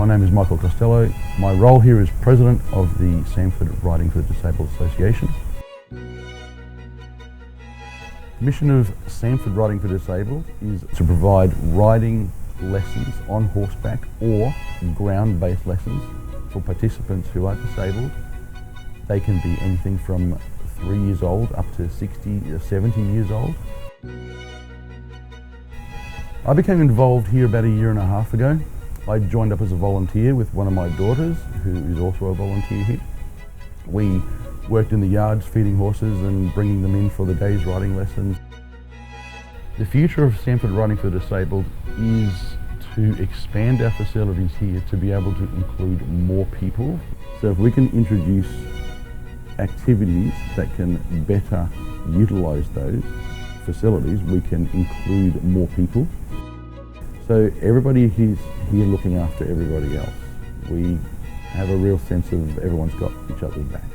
My name is Michael Costello. My role here is President of the Samford Riding for the Disabled Association. The mission of Samford Riding for the Disabled is to provide riding lessons on horseback or ground-based lessons for participants who are disabled. They can be anything from 3 years old up to 60 or 70 years old. I became involved here about 1.5 years ago. I joined up as a volunteer with one of my daughters, who is also a volunteer here. We worked in the yards feeding horses and bringing them in for the day's riding lessons. The future of Samford Riding for the Disabled is to expand our facilities here to be able to include more people. So if we can introduce activities that can better utilise those facilities, we can include more people. So everybody is here looking after everybody else. We have a real sense of everyone's got each other's backs.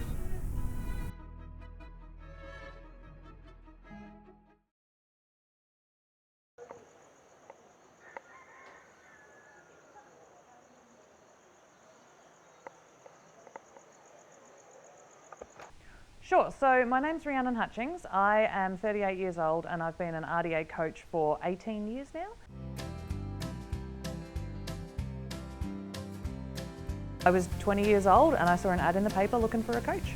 Sure, so my name's Rhiannon Hutchings. I am 38 years old and I've been an RDA coach for 18 years now. I was 20 years old and I saw an ad in the paper looking for a coach.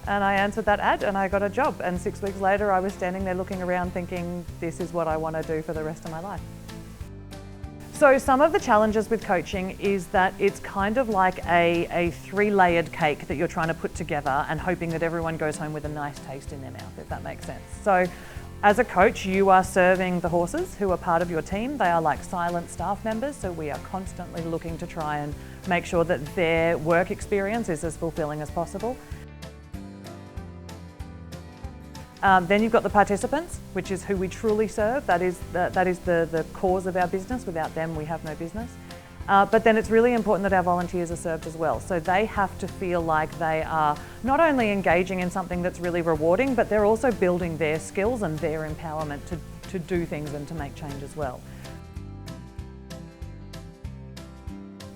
And I answered that ad and I got a job, and 6 weeks later I was standing there looking around thinking, this is what I want to do for the rest of my life. So some of the challenges with coaching is that it's kind of like a 3-layered cake that you're trying to put together and hoping that everyone goes home with a nice taste in their mouth, if that makes sense. So as a coach, you are serving the horses who are part of your team. They are like silent staff members, so we are constantly looking to try and make sure that their work experience is as fulfilling as possible. Then you've got the participants, which is who we truly serve. That is the cause of our business. Without them, we have no business. But then it's really important that our volunteers are served as well. So they have to feel like they are not only engaging in something that's really rewarding, but they're also building their skills and their empowerment to do things and to make change as well.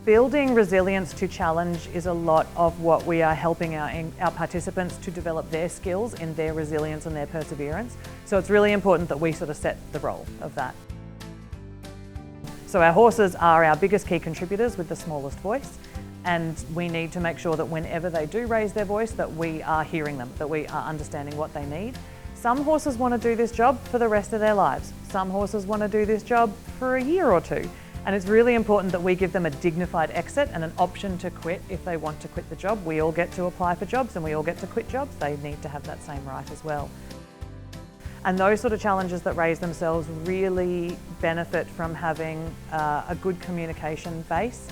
Building resilience to challenge is a lot of what we are helping our participants to develop their skills in their resilience and their perseverance. So it's really important that we sort of set the role of that. So our horses are our biggest key contributors with the smallest voice, and we need to make sure that whenever they do raise their voice that we are hearing them, that we are understanding what they need. Some horses want to do this job for the rest of their lives. Some horses want to do this job for a year or two. And it's really important that we give them a dignified exit and an option to quit if they want to quit the job. We all get to apply for jobs and we all get to quit jobs. They need to have that same right as well. And those sort of challenges that raise themselves really benefit from having a good communication base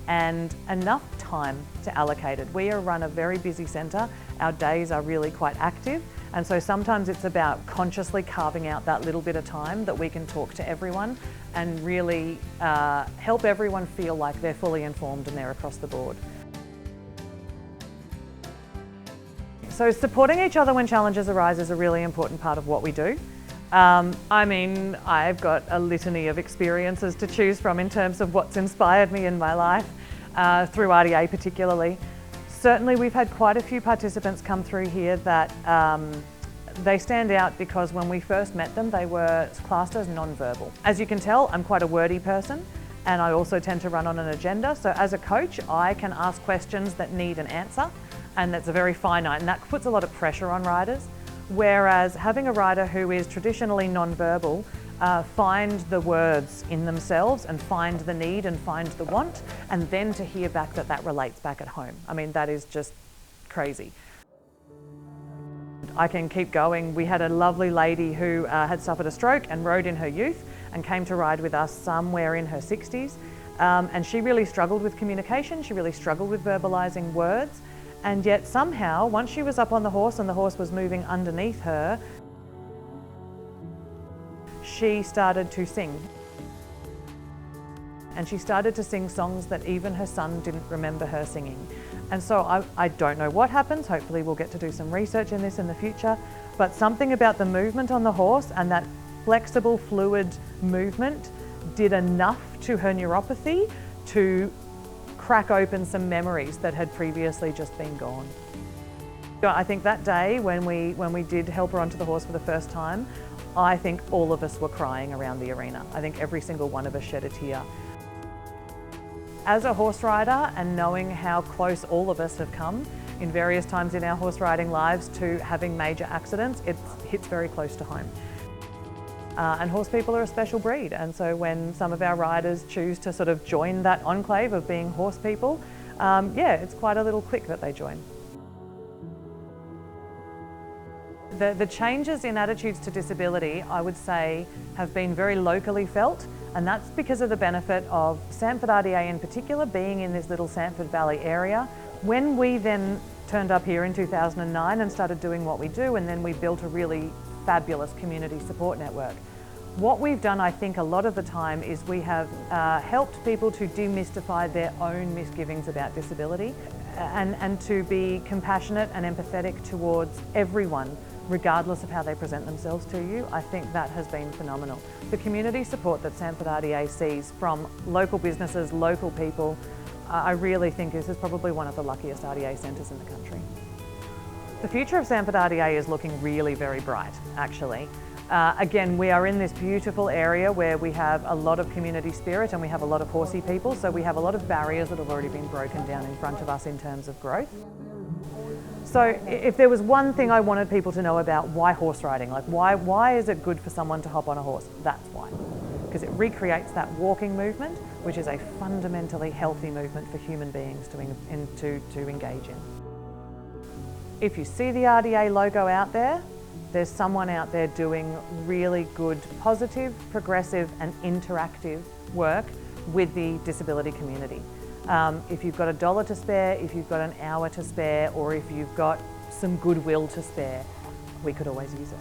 and enough time to allocate it. We run a very busy centre. Our days are really quite active. And so sometimes it's about consciously carving out that little bit of time that we can talk to everyone and really help everyone feel like they're fully informed and they're across the board. So supporting each other when challenges arise is a really important part of what we do. I mean, I've got a litany of experiences to choose from in terms of what's inspired me in my life, through RDA particularly. Certainly we've had quite a few participants come through here that they stand out because when we first met them, they were classed as non-verbal. As you can tell, I'm quite a wordy person and I also tend to run on an agenda. So as a coach, I can ask questions that need an answer, and that's a very finite, and that puts a lot of pressure on riders. Whereas having a rider who is traditionally non-verbal find the words in themselves and find the need and find the want, and then to hear back that that relates back at home. I mean, that is just crazy. I can keep going. We had a lovely lady who had suffered a stroke and rode in her youth and came to ride with us somewhere in her 60s. And she really struggled with communication. She really struggled with verbalising words. And yet somehow, once she was up on the horse and the horse was moving underneath her, she started to sing. And she started to sing songs that even her son didn't remember her singing. And so I don't know what happens. Hopefully we'll get to do some research in this in the future. But something about the movement on the horse and that flexible, fluid movement did enough to her neuropathy to crack open some memories that had previously just been gone. I think that day when we did help her onto the horse for the first time, I think all of us were crying around the arena. I think every single one of us shed a tear. As a horse rider, and knowing how close all of us have come in various times in our horse riding lives to having major accidents, it hits very close to home. And horse people are a special breed, and so when some of our riders choose to sort of join that enclave of being horse people, yeah, it's quite a little clique that they join. The changes in attitudes to disability, I would say, have been very locally felt, and that's because of the benefit of Samford RDA in particular being in this little Samford Valley area. When we then turned up here in 2009 and started doing what we do, and then we built a really fabulous community support network. What we've done, I think, a lot of the time is we have helped people to demystify their own misgivings about disability and to be compassionate and empathetic towards everyone, regardless of how they present themselves to you. I think that has been phenomenal. The community support that Samford RDA sees from local businesses, local people, I really think this is probably one of the luckiest RDA centres in the country. The future of Samford RDA is looking really very bright, actually. Again, we are in this beautiful area where we have a lot of community spirit and we have a lot of horsey people, so we have a lot of barriers that have already been broken down in front of us in terms of growth. So if there was one thing I wanted people to know about why horse riding, like why is it good for someone to hop on a horse? That's why. Because it recreates that walking movement, which is a fundamentally healthy movement for human beings to engage in. If you see the RDA logo out there, there's someone out there doing really good, positive, progressive and interactive work with the disability community. If you've got $1 to spare, if you've got an hour to spare, or if you've got some goodwill to spare, we could always use it.